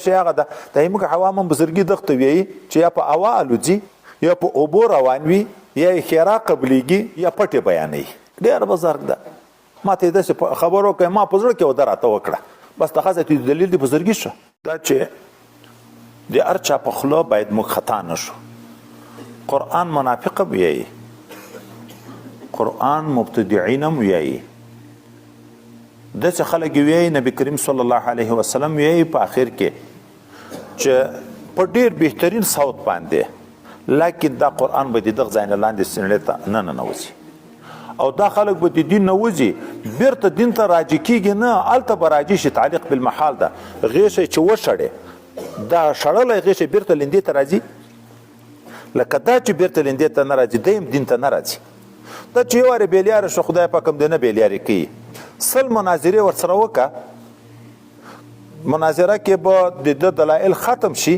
شي هغه ده د موږ عوام بزرګي دغه وی چې یا په اوا الوځي یا په اوبو روان وي یا خیرا قبليږي یا پټه بیانې ډېر بزرګ ده. ما ته د خبرو کې ما په زړه کې ودراته وکړه بس تاسو ته دلیل دی بزرګي شو دا چې د ارچا په خلو باید موږ خطا نشو. قرآن منافق ویایي، قرآن مبتدعين ویایي، داسې خلک ویایي نبی کریم صلی الله علیه وسلم ویایي په اخر کې چې په ډیر بهترین صوت باندې لکن دا قرآن به د دغه ځای نه لاندې سینړې ته نه ننوځي او دا خلک به د دین نه وځي بیرته دین ته راجع کېږي نه هلته به راجع شي. تعلیق بالمحال ده غیشه چې وشړې دا شړلی غیشه بیرته لندې ته راځي لکه دا چې بیرته لندې ته نه راځي دیم دین ته نه راځي. دا چې یو وارې بیلیاره شو خدای پاک هم دې نه بیلیارې کوي. سل مناظرې ورسره وکړه مناظره کې به د ده دلایل ختم شي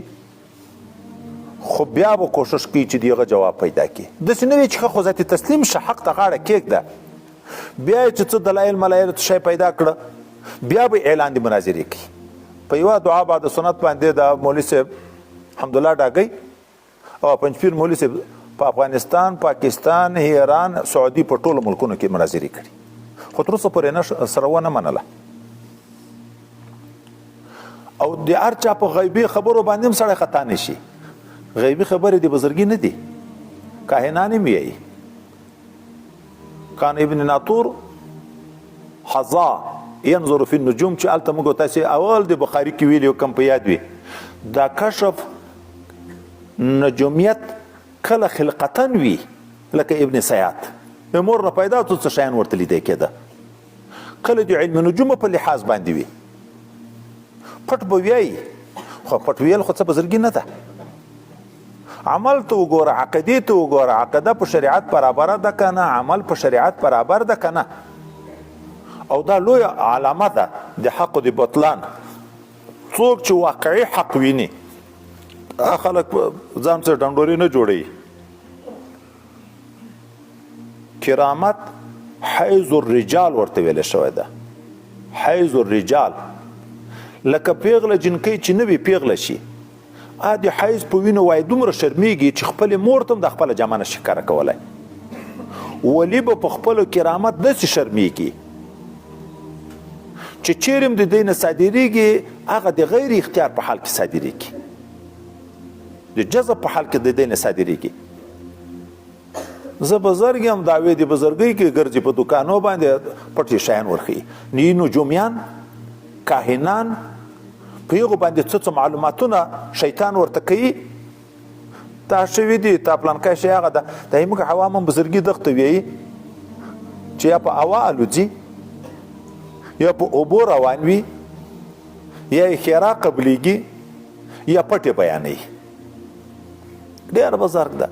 خو بیا به کوشش کوي چې دغه جواب پیدا کړي. داسې نه وي چې خو ذاتي تسلیم شه حق ته غاړه کېږده بیا یې چې څه دلایل ملایل شی پیدا کړه بیا به اعلان د مناظرې کوي. په یوه دعا بعد سنت باندې د مولوي صاحب حمدالله ډاګی او پنجپیر مولوي صاحب په افغانستان پاکستان ایران سعودي په ټولو ملکونو کې مناظرې کړي خو تر اوسه پورې سره ونه منله. او د هر چا په غیبي خبرو باندې هم سړی خطا نه شي. غیبي خبرې د بزرګي نه دي کاهنان یې ویایي. کان ابن ناطور حظا ينظر في النجوم چې هلته موږ تاسې اول د بخاري کې ویلي کم په یاد وي دا کشف نجومیت کله خلقتا وي لکه ابن سیاد مور نه پیدا تو څه شیان ورته لیدی کېده کله د علم نجوم په لحاظ باندې وي پټ به ویایي خو پټ ویل خو څه بزرګي نه ده. عمل ته وګوره عقیدې ته وګوره عقیده په شریعت برابره ده که نه عمل په شریعت برابر ده که نه او دا لویه علامه ده د حق و د بطلان. څوک چې واقعي حق ویني خلک ځان سره ډنډوري نه جوړوي. کرامت حیز الرجال ورته ویل شوی ده حیز الرجال لکه پیغله جنکۍ چې نه وي پیغله شي د حیز په وینو وای دومره شرمیږي چې خپلې مور ته هم د خپله جامه نه شي ښکاره کولی ولی به په خپلو کرامت داسې شرمیږي چې چیرې هم د دی نه صادریږي هغه د غیر اختیار په حال کې صادریږي د جذب په حال کې د دی نه صادریږي. زه بزرګ یم دعوې د بزرګۍ کې ګرځي په دوکانو باندې پټې شیان ورښیي نی نجومیان کاهنان په هغو باندې څه معلوماتونه شیطان ورته کوي دا شوي دي تا پلانکی شی هغه ده دا موږ عوام هم بزرګي دغه ته ویایي چې یا په هوا الوځي یا په اوبو روان وي یا یې خیرا قبليږي یا پټې بیانوي ډېر بزرګ ده.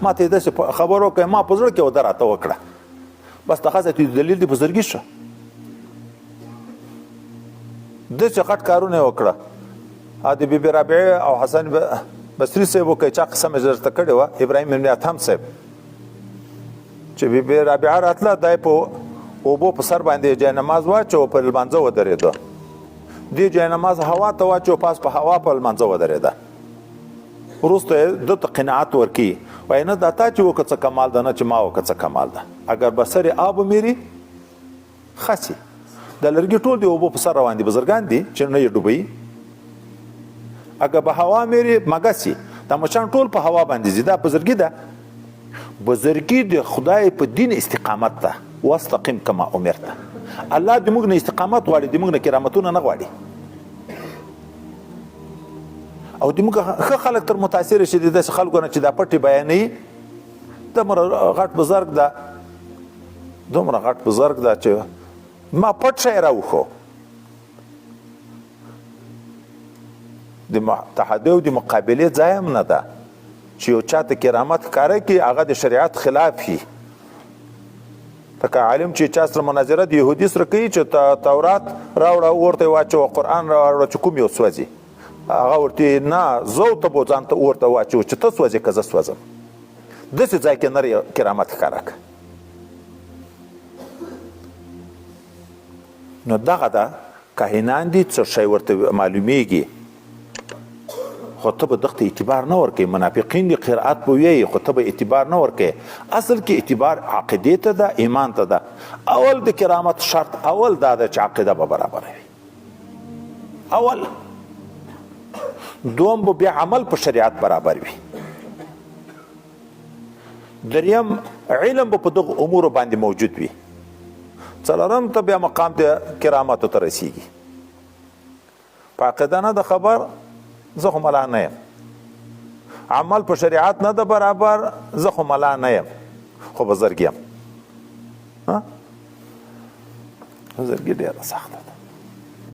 ما ته داسې خبرو کې ما په زړه کې ودراته وکړه بس تاسو ته دلیل دی بزرګي شو. داسې غټ کارونه یې وکړه د بیبي رابعې او حسن بصري صاحب وکړي چا قسم یې درته کړې وه ابراهیم ابن ادهم صاحب چې بیبي رابعه راتله دی په اوبو په سر باندې جاینماز واچو په لمانځه ودرېده دې جاینماز هوا ته واچو پاس په هوا په لمانځه ودرېده وروسته یې دته قناعت ورکړي وایي نه دا تا چې وکړه څه کمال ده نه چې ما وکړه څه کمال ده اگر بسر آب میری خسي د لرګي ټول دی اوبو په سر روان دي بزرګان دي چې نه یې ډوبوي اگر به هوا میری مګسي دا مچان ټول په هوا باندې ځي دا بزرګي ده. بزرګي د خدای په دین استقامت ده واستقم کما امرت. الله د موږ نه استقامت غواړي د موږ نه کرامتونه نه غواړي او د موږ ښه خلک تر متاثره شي د داسې خلکو نه چې دا پټې بیانوي دومره غټ بزرګ ده دومره غټ بزرګ ده چې ما پټ شی راوښو د تحدي او د مقابلې ځای هم نه ده چې یو چا ته کرامت ښکاره کړي هغه د شریعت خلاف وي. لکه عالم چې چا سره مناظره د یهودي سره کوي چې تورات راوړه ورته واچوه قرآن راوړه چې کوم یو سوځي هغه ورته نه زه ته به ځان ته ورته واچوه چې ته سوځې که زه سوځم داسې ځای کې نه کرامت ښکاره کړه. نو دغه ده کاهنان دي څه شی ورته معلومیږي خو ته به دغته اعتبار نه ورکوې. منافقین دي قرائت به ویایي خو ته به اعتبار نه ورکوې. اصل کې اعتبار عقیدې ته ده، ایمان ته ده. اول د کرامت شرط اول دا ده چې عقیده به برابره وي اول. دوم به بیا عمل په شریعت برابر وي. دریم علم به په دغه امورو باندې موجود وي. څلورم ته بیا مقام د کرامتو ته رسیږي. په عقیده نه د خبر زه خو ملا نه یم، عمل په شریعت نه د برابر زه خو ملا نه یم، خو بزرګ یم. بزرګي ډېره سخته ده.